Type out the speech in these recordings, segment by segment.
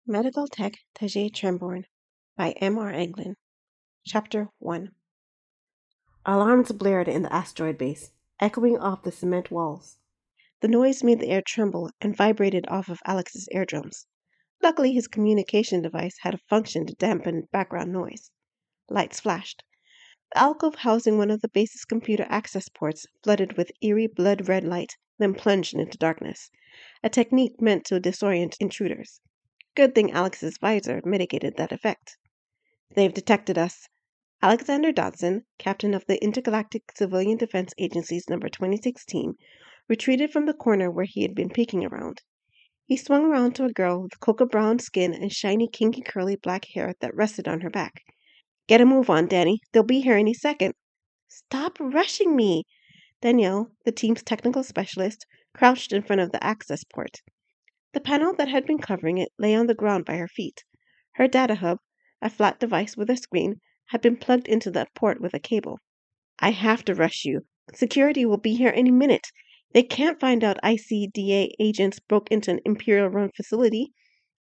Medical Tech Tajet Trembourne by M.R. Anglin. Chapter 1. Alarms blared in the asteroid base, echoing off the cement walls. The noise made the air tremble and vibrated off of Alex's eardrums. Luckily, his communication device had a function to dampen background noise. Lights flashed. The alcove housing one of the base's computer access ports flooded with eerie blood-red light, then plunged into darkness, a technique meant to disorient intruders. Good thing Alex's visor mitigated that effect. They've detected us. Alexander Dodson, captain of the Intergalactic Civilian Defense Agency's number 26 team, retreated from the corner where he had been peeking around. He swung around to a girl with cocoa-brown skin and shiny, kinky, curly black hair that rested on her back. Get a move on, Danny. They'll be here any second. Stop rushing me. Danielle, the team's technical specialist, crouched in front of the access port. The panel that had been covering it lay on the ground by her feet. Her data hub, a flat device with a screen, had been plugged into the port with a cable. I have to rush you. Security will be here any minute. They can't find out ICDA agents broke into an Imperial-run facility.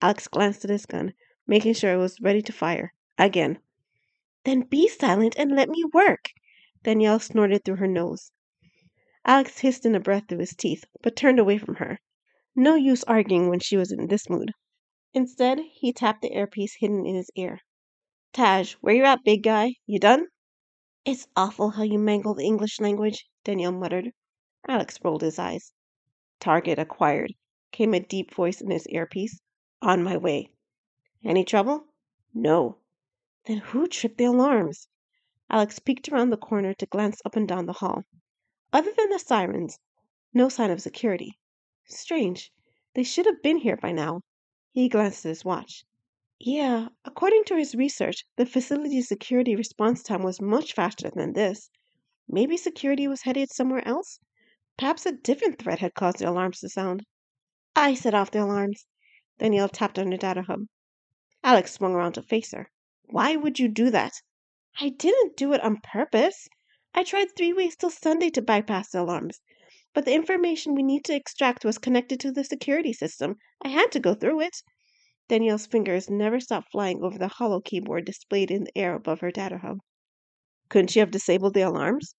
Alex glanced at his gun, making sure it was ready to fire. Again. Then be silent and let me work. Danielle snorted through her nose. Alex hissed in a breath through his teeth, but turned away from her. No use arguing when she was in this mood. Instead, he tapped the earpiece hidden in his ear. Taj, where you at, big guy? You done? It's awful how you mangle the English language, Danielle muttered. Alex rolled his eyes. Target acquired, came a deep voice in his earpiece. On my way. Any trouble? No. Then who tripped the alarms? Alex peeked around the corner to glance up and down the hall. Other than the sirens, no sign of security. Strange. They should have been here by now. He glanced at his watch. Yeah, according to his research, the facility's security response time was much faster than this. Maybe security was headed somewhere else? Perhaps a different threat had caused the alarms to sound. I set off the alarms. Danielle tapped on the data hub. Alex swung around to face her. Why would you do that? I didn't do it on purpose. I tried 3 weeks till Sunday to bypass the alarms. But the information we need to extract was connected to the security system. I had to go through it. Danielle's fingers never stopped flying over the hollow keyboard displayed in the air above her data hub. Couldn't you have disabled the alarms?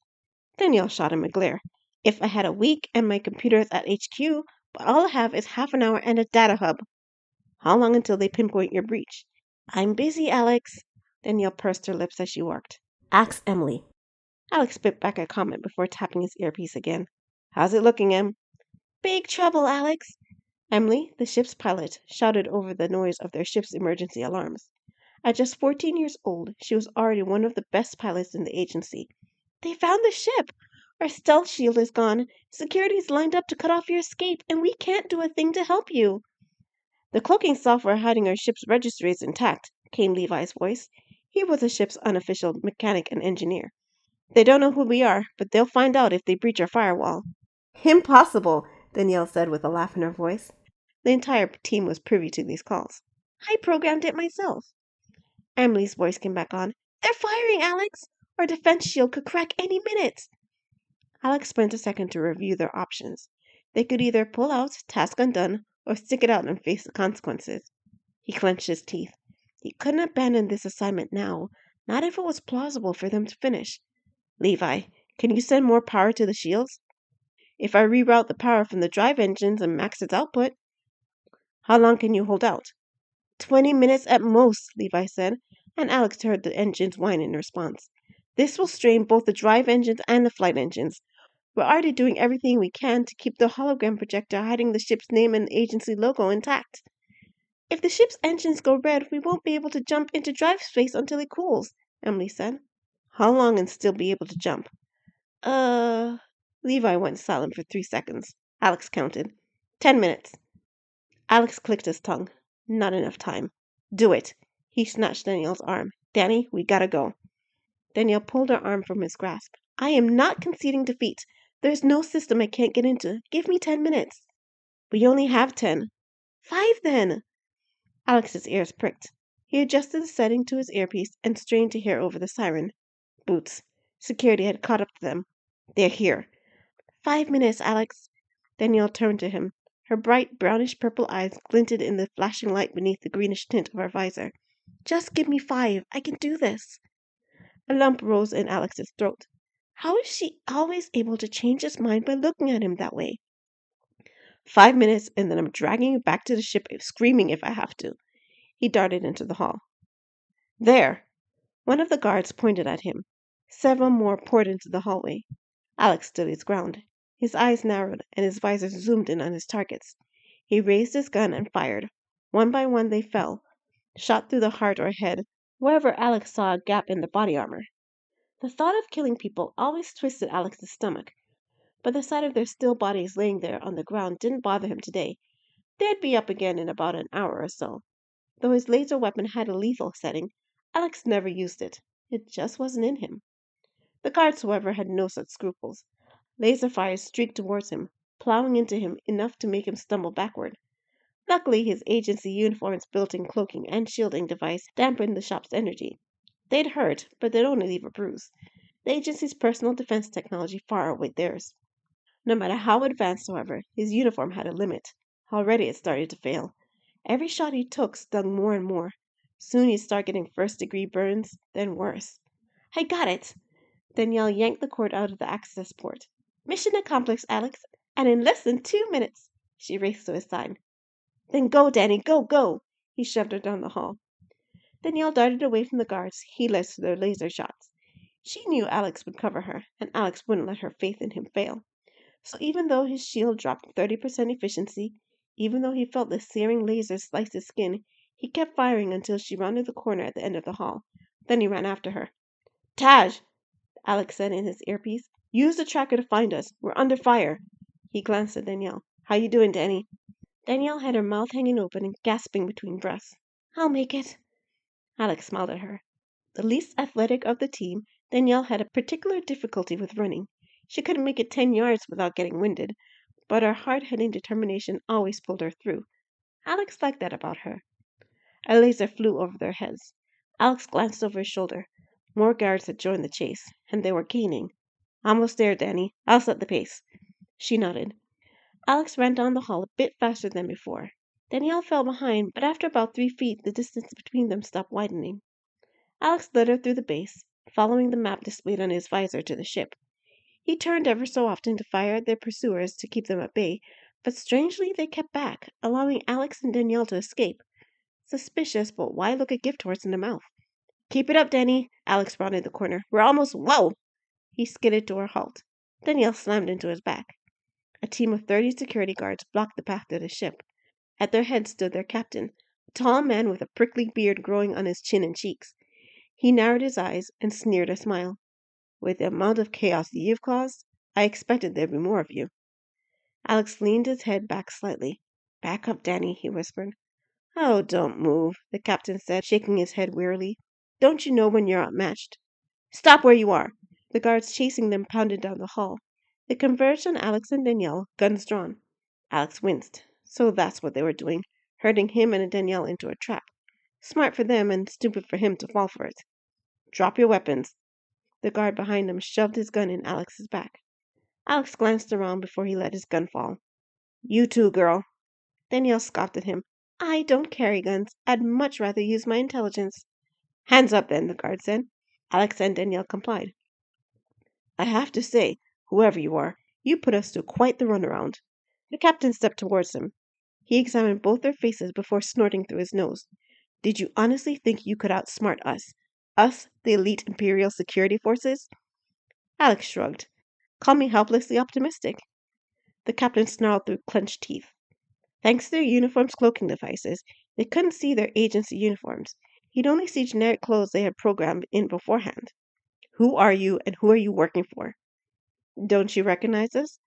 Danielle shot him a glare. If I had a week and my computer is at HQ, but all I have is half an hour and a data hub. How long until they pinpoint your breach? I'm busy, Alex. Danielle pursed her lips as she worked. Ask Emily. Alex spit back a comment before tapping his earpiece again. How's it looking, Em? Big trouble, Alex. Emily, the ship's pilot, shouted over the noise of their ship's emergency alarms. At just 14 years old, she was already one of the best pilots in the agency. They found the ship! Our stealth shield is gone. Security's lined up to cut off your escape, and we can't do a thing to help you. The cloaking software hiding our ship's registry is intact, came Levi's voice. He was the ship's unofficial mechanic and engineer. They don't know who we are, but they'll find out if they breach our firewall. Impossible, Danielle said with a laugh in her voice. The entire team was privy to these calls. I programmed it myself. Emily's voice came back on. They're firing, Alex! Our defense shield could crack any minute. Alex spent a second to review their options. They could either pull out, task undone, or stick it out and face the consequences. He clenched his teeth. He couldn't abandon this assignment now, not if it was plausible for them to finish. Levi, can you send more power to the shields? If I reroute the power from the drive engines and max its output. How long can you hold out? 20 minutes at most, Levi said, and Alex heard the engines whine in response. This will strain both the drive engines and the flight engines. We're already doing everything we can to keep the hologram projector hiding the ship's name and agency logo intact. If the ship's engines go red, we won't be able to jump into drive space until it cools, Emily said. How long and still be able to jump? Levi went silent for 3 seconds. Alex counted. 10 minutes. Alex clicked his tongue. Not enough time. Do it. He snatched Danielle's arm. Danny, we gotta go. Danielle pulled her arm from his grasp. I am not conceding defeat. There's no system I can't get into. Give me 10 minutes. We only have 10. 5 then. Alex's ears pricked. He adjusted the setting to his earpiece and strained to hear over the siren. Boots. Security had caught up to them. They're here. 5 minutes, Alex. Danielle turned to him. Her bright brownish-purple eyes glinted in the flashing light beneath the greenish tint of her visor. "Just give me 5. I can do this." A lump rose in Alex's throat. How is she always able to change his mind by looking at him that way? 5 minutes, and then I'm dragging you back to the ship, screaming if I have to. He darted into the hall. There! One of the guards pointed at him. Several more poured into the hallway. Alex stood his ground. His eyes narrowed, and his visor zoomed in on his targets. He raised his gun and fired. One by one they fell, shot through the heart or head, wherever Alex saw a gap in the body armor. The thought of killing people always twisted Alex's stomach, but the sight of their still bodies laying there on the ground didn't bother him today. They'd be up again in about an hour or so. Though his laser weapon had a lethal setting, Alex never used it. It just wasn't in him. The guards, however, had no such scruples. Laser fires streaked towards him, plowing into him enough to make him stumble backward. Luckily, his agency uniform's built-in cloaking and shielding device dampened the shop's energy. They'd hurt, but they'd only leave a bruise. The agency's personal defense technology far outweighed theirs. No matter how advanced, however, his uniform had a limit. Already it started to fail. Every shot he took stung more and more. Soon he'd start getting first-degree burns, then worse. "I got it!" Danielle yanked the cord out of the access port. "Mission accomplished, Alex, and in less than 2 minutes." She raced to his side. "Then go, Danny, go, go!" He shoved her down the hall. Danielle darted away from the guards, heedless to their laser shots. She knew Alex would cover her, and Alex wouldn't let her faith in him fail. So even though his shield dropped 30% efficiency, even though he felt the searing laser slice his skin, he kept firing until she rounded the corner at the end of the hall. Then he ran after her. "Taj!" Alex said in his earpiece. "Use the tracker to find us. We're under fire." He glanced at Danielle. "How you doing, Danny?" Danielle had her mouth hanging open and gasping between breaths. "I'll make it." Alex smiled at her. The least athletic of the team, Danielle had a particular difficulty with running. She couldn't make it 10 yards without getting winded, but her hard-hitting determination always pulled her through. Alex liked that about her. A laser flew over their heads. Alex glanced over his shoulder. More guards had joined the chase, and they were gaining. "Almost there, Danny. I'll set the pace." She nodded. Alex ran down the hall a bit faster than before. Danielle fell behind, but after about 3 feet, the distance between them stopped widening. Alex led her through the base, following the map displayed on his visor to the ship. He turned ever so often to fire at their pursuers to keep them at bay, but strangely they kept back, allowing Alex and Danielle to escape. Suspicious, but why look a gift horse in the mouth? "Keep it up, Danny!" Alex rounded the corner. "We're almost— Whoa!" He skidded to a halt. Danielle slammed into his back. A team of 30 security guards blocked the path to the ship. At their head stood their captain, a tall man with a prickly beard growing on his chin and cheeks. He narrowed his eyes and sneered a smile. "With the amount of chaos you've caused, I expected there'd be more of you." Alex leaned his head back slightly. "Back up, Danny," he whispered. "Oh, don't move," the captain said, shaking his head wearily. "Don't you know when you're outmatched?" "Stop where you are!" The guards chasing them pounded down the hall. They converged on Alex and Danielle, guns drawn. Alex winced. So that's what they were doing, herding him and Danielle into a trap. Smart for them and stupid for him to fall for it. "Drop your weapons." The guard behind them shoved his gun in Alex's back. Alex glanced around before he let his gun fall. "You too, girl." Danielle scoffed at him. "I don't carry guns. I'd much rather use my intelligence." "Hands up, then," the guard said. Alex and Danielle complied. "I have to say, whoever you are, you put us through quite the runaround." The captain stepped towards them. He examined both their faces before snorting through his nose. "Did you honestly think you could outsmart us? Us, the elite Imperial security forces?" Alex shrugged. "Call me helplessly optimistic." The captain snarled through clenched teeth. Thanks to their uniforms' cloaking devices, they couldn't see their agency uniforms. He'd only see generic clothes they had programmed in beforehand. "Who are you, and who are you working for?" "Don't you recognize us?"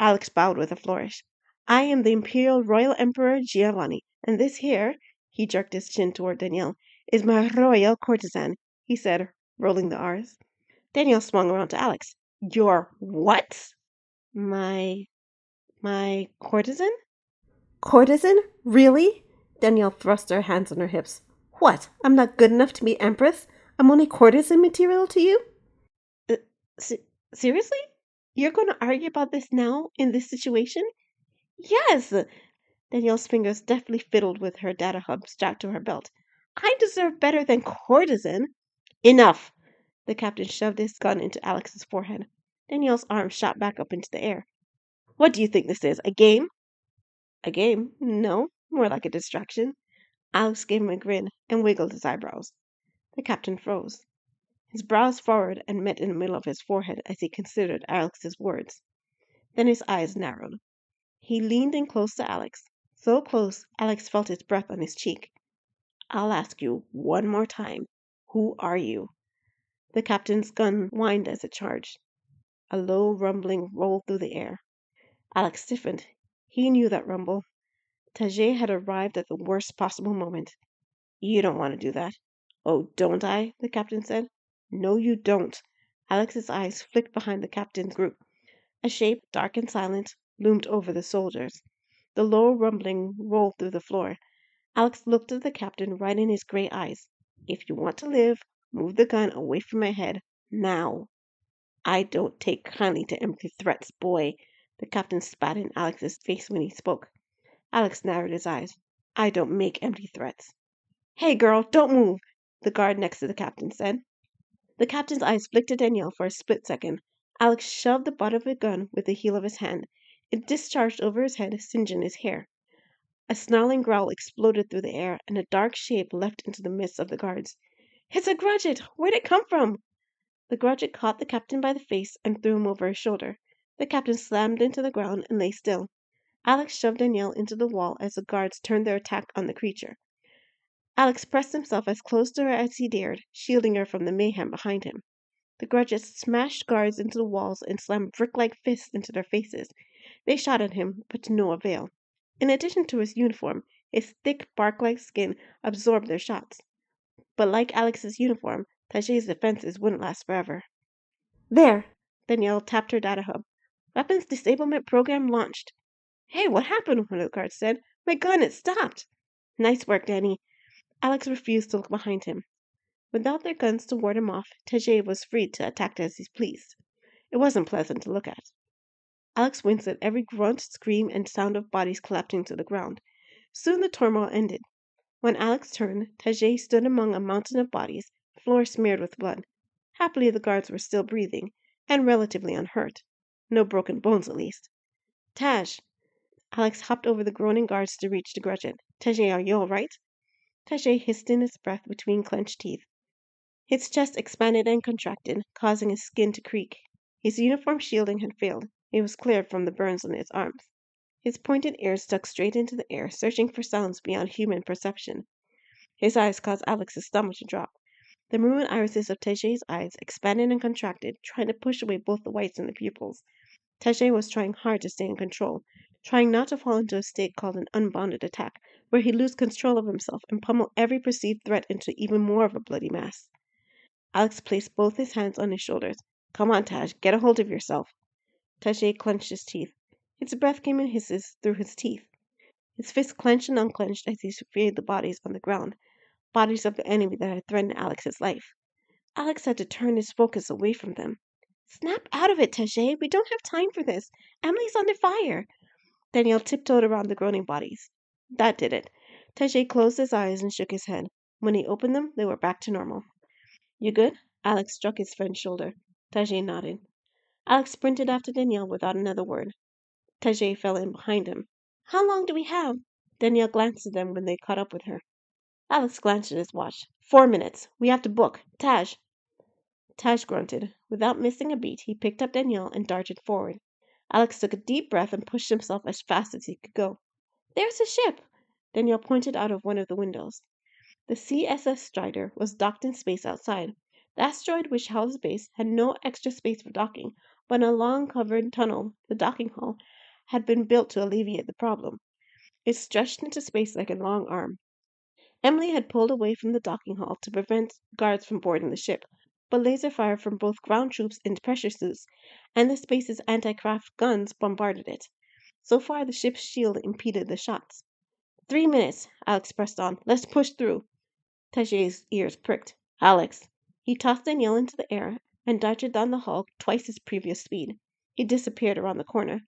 Alex bowed with a flourish. "I am the Imperial Royal Emperor Giovanni, and this here," he jerked his chin toward Danielle, "is my royal courtesan," he said, rolling the R's. Danielle swung around to Alex. "Your what?" My courtesan?" "Courtesan? Really?" Danielle thrust her hands on her hips. "What? I'm not good enough to be Empress? I'm only courtesan material to you?" Seriously? You're going to argue about this now, in this situation?" Yes! Danielle's fingers deftly fiddled with her data hub strapped to her belt. I deserve better than courtesan. Enough! The captain shoved his gun into Alex's forehead. Danielle's arm shot back up into the air. What do you think this is? A game? A game? No, more like a distraction. Alex gave him a grin and wiggled his eyebrows. The captain froze. His brows furrowed and met in the middle of his forehead as he considered Alex's words. Then his eyes narrowed. He leaned in close to Alex, so close Alex felt his breath on his cheek. I'll ask you one more time. Who are you? The captain's gun whined as it charged. A low rumbling rolled through the air. Alex stiffened. He knew that rumble. Tajet had arrived at the worst possible moment. You don't want to do that. Oh, don't I? The captain said. No, you don't. Alex's eyes flicked behind the captain's group. A shape, dark and silent, loomed over the soldiers. The low rumbling rolled through the floor. Alex looked at the captain right in his gray eyes. If you want to live, move the gun away from my head. Now. I don't take kindly to empty threats, boy. The captain spat in Alex's face when he spoke. Alex narrowed his eyes. I don't make empty threats. Hey, girl, don't move, the guard next to the captain said. The captain's eyes flicked at Danielle for a split second. Alex shoved the butt of the gun with the heel of his hand. It discharged over his head, singeing his hair. A snarling growl exploded through the air, and a dark shape leapt into the midst of the guards. It's a Grudget! Where'd it come from? The Grudget caught the captain by the face and threw him over his shoulder. The captain slammed into the ground and lay still. Alex shoved Danielle into the wall as the guards turned their attack on the creature. Alex pressed himself as close to her as he dared, shielding her from the mayhem behind him. The Grudget smashed guards into the walls and slammed brick-like fists into their faces. They shot at him, but to no avail. In addition to his uniform, his thick, bark-like skin absorbed their shots. But like Alex's uniform, Tajet's defenses wouldn't last forever. There! Danielle tapped her data hub. Weapons disablement program launched. Hey, what happened? One of the guards said. My gun, it stopped. Nice work, Danny. Alex refused to look behind him. Without their guns to ward him off, Tajet was free to attack as he pleased. It wasn't pleasant to look at. Alex winced at every grunt, scream, and sound of bodies collapsing to the ground. Soon the turmoil ended. When Alex turned, Tajet stood among a mountain of bodies, floor smeared with blood. Happily, the guards were still breathing, and relatively unhurt. No broken bones, at least. Taj! Alex hopped over the groaning guards to reach the Grudget. Tajet, are you all right? Tajet hissed in his breath between clenched teeth. His chest expanded and contracted, causing his skin to creak. His uniform shielding had failed. It was cleared from the burns on his arms. His pointed ears stuck straight into the air, searching for sounds beyond human perception. His eyes caused Alex's stomach to drop. The maroon irises of Tajet's eyes expanded and contracted, trying to push away both the whites and the pupils. Tajet was trying hard to stay in control, trying not to fall into a state called an unbounded attack, where he'd lose control of himself and pummel every perceived threat into even more of a bloody mass. Alex placed both his hands on his shoulders. Come on, Taj, get a hold of yourself. Tajet clenched his teeth. His breath came in hisses through his teeth. His fists clenched and unclenched as he surveyed the bodies on the ground, bodies of the enemy that had threatened Alex's life. Alex had to turn his focus away from them. Snap out of it, Tajet. We don't have time for this. Emily's under fire. Danielle tiptoed around the groaning bodies. That did it. Tajet closed his eyes and shook his head. When he opened them, they were back to normal. You good? Alex struck his friend's shoulder. Tajet nodded. Alex sprinted after Danielle without another word. Tajet fell in behind him. How long do we have? Danielle glanced at them when they caught up with her. Alex glanced at his watch. 4 minutes. We have to book. Taj. Taj grunted. Without missing a beat, he picked up Danielle and darted forward. Alex took a deep breath and pushed himself as fast as he could go. There's a ship! Danielle pointed out of one of the windows. The CSS Strider was docked in space outside. The asteroid which housed the base had no extra space for docking, but in a long covered tunnel, the docking hall, had been built to alleviate the problem. It stretched into space like a long arm. Emily had pulled away from the docking hall to prevent guards from boarding the ship, but laser fire from both ground troops in pressure suits and the space's anti-craft guns bombarded it. So far, the ship's shield impeded the shots. 3 minutes, Alex pressed on. Let's push through. Tajet's ears pricked. Alex. He tossed Danielle into the air and darted down the hall twice his previous speed. He disappeared around the corner.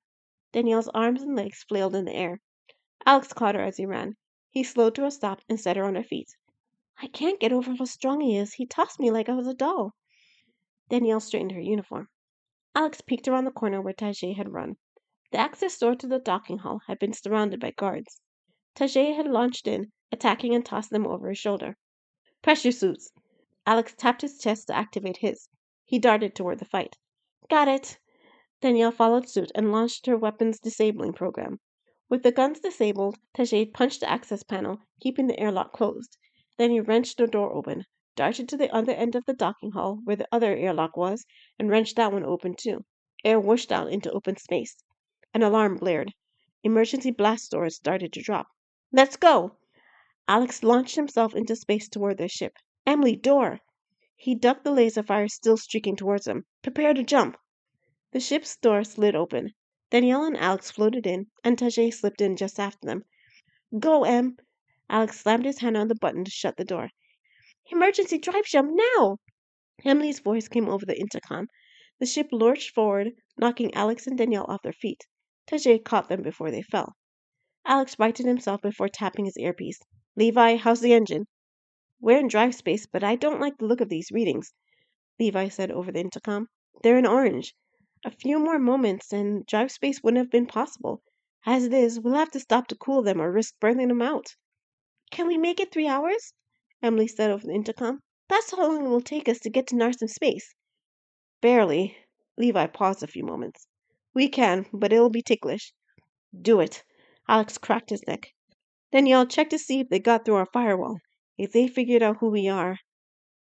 Danielle's arms and legs flailed in the air. Alex caught her as he ran. He slowed to a stop and set her on her feet. I can't get over how strong he is. He tossed me like I was a doll. Danielle straightened her uniform. Alex peeked around the corner where Tajet had run. The access door to the docking hall had been surrounded by guards. Tajet had launched in, attacking and tossed them over his shoulder. Pressure suits! Alex tapped his chest to activate his. He darted toward the fight. Got it! Danielle followed suit and launched her weapons disabling program. With the guns disabled, Tajet punched the access panel, keeping the airlock closed. Then he wrenched the door open, darted to the other end of the docking hall where the other airlock was, and wrenched that one open too. Air whooshed out into open space. An alarm blared. Emergency blast doors started to drop. Let's go! Alex launched himself into space toward their ship. Emily, door! He ducked the laser fire still streaking towards him. Prepare to jump! The ship's door slid open. Danielle and Alex floated in, and Tajet slipped in just after them. Go, Em! Alex slammed his hand on the button to shut the door. Emergency drive jump now! Emily's voice came over the intercom. The ship lurched forward, knocking Alex and Danielle off their feet. Tajet caught them before they fell. Alex righted himself before tapping his earpiece. Levi, how's the engine? We're in drive space, but I don't like the look of these readings, Levi said over the intercom. They're in orange. A few more moments and drive space wouldn't have been possible. As it is, we'll have to stop to cool them or risk burning them out. Can we make it 3 hours? Emily said over the intercom. That's how long it will take us to get to Narsen space. Barely. Levi paused a few moments. We can, but it'll be ticklish. Do it. Alex cracked his neck. Danielle, check to see if they got through our firewall. If they figured out who we are.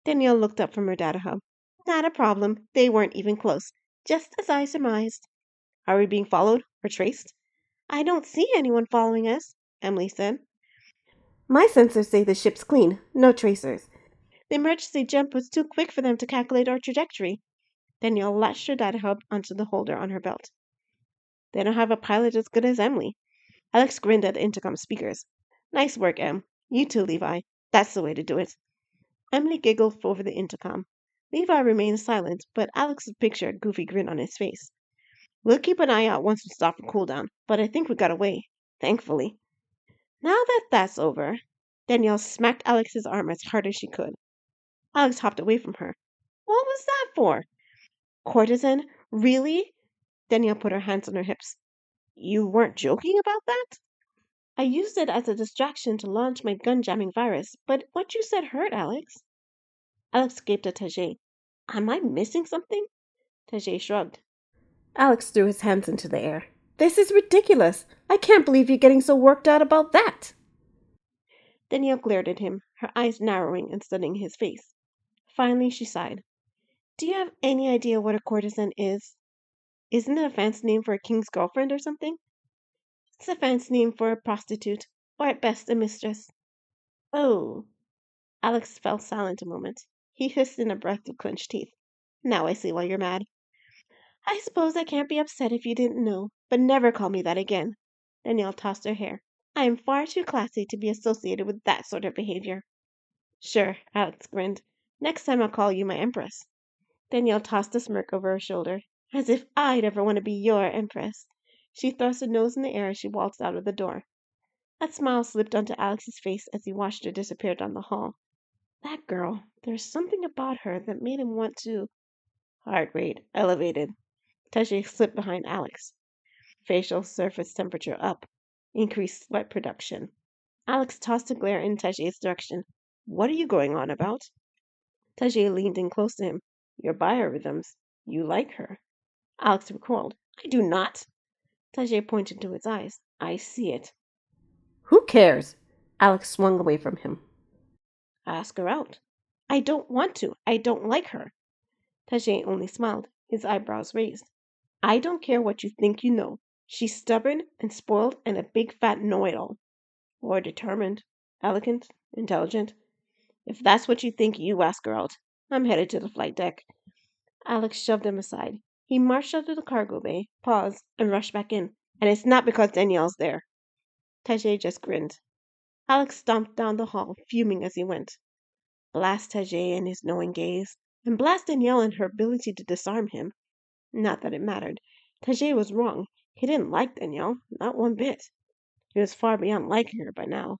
Danielle looked up from her data hub. Not a problem. They weren't even close. Just as I surmised. Are we being followed or traced? I don't see anyone following us, Emily said. My sensors say the ship's clean. No tracers. The emergency jump was too quick for them to calculate our trajectory. Danielle latched her data hub onto the holder on her belt. They don't have a pilot as good as Emily. Alex grinned at the intercom speakers. Nice work, Em. You too, Levi. That's the way to do it. Emily giggled over the intercom. Levi remained silent, but Alex could picture a goofy grin on his face. We'll keep an eye out once we stop for cooldown, but I think we got away. Thankfully. Now that that's over, Danielle smacked Alex's arm as hard as she could. Alex hopped away from her. What was that for? Courtesan? Really? Danielle put her hands on her hips. You weren't joking about that? I used it as a distraction to launch my gun-jamming virus, but what you said hurt, Alex. Alex gaped at Tajet. Am I missing something? Tajet shrugged. Alex threw his hands into the air. This is ridiculous. I can't believe you're getting so worked out about that. Danielle glared at him, her eyes narrowing and studying his face. Finally, she sighed. Do you have any idea what a courtesan is? Isn't it a fancy name for a king's girlfriend or something? It's a fancy name for a prostitute, or at best a mistress. Oh. Alex fell silent a moment. He hissed in a breath through clenched teeth. Now I see why you're mad. I suppose I can't be upset if you didn't know, but never call me that again. Danielle tossed her hair. I am far too classy to be associated with that sort of behavior. Sure, Alex grinned. Next time I'll call you my empress. Danielle tossed a smirk over her shoulder. As if I'd ever want to be your empress. She thrust her nose in the air as she waltzed out of the door. That smile slipped onto Alex's face as he watched her disappear down the hall. That girl, there's something about her that made him want to... Heart rate elevated. Tajet slipped behind Alex. Facial surface temperature up. Increased sweat production. Alex tossed a glare in Tajet's direction. What are you going on about? Tajet leaned in close to him. Your biorhythms. You like her. Alex recoiled. I do not. Tajet pointed to his eyes. I see it. Who cares? Alex swung away from him. Ask her out. I don't want to. I don't like her. Tajet only smiled, his eyebrows raised. I don't care what you think you know. She's stubborn and spoiled and a big fat know-it-all. Or determined, elegant, intelligent. If that's what you think, you ask her out. I'm headed to the flight deck. Alex shoved him aside. He marched out to the cargo bay, paused, and rushed back in. And it's not because Danielle's there. Tajet just grinned. Alex stomped down the hall, fuming as he went. Blast Tajet and his knowing gaze, and blast Danielle and her ability to disarm him. Not that it mattered. Tajet was wrong. He didn't like Danielle, not one bit. He was far beyond liking her by now.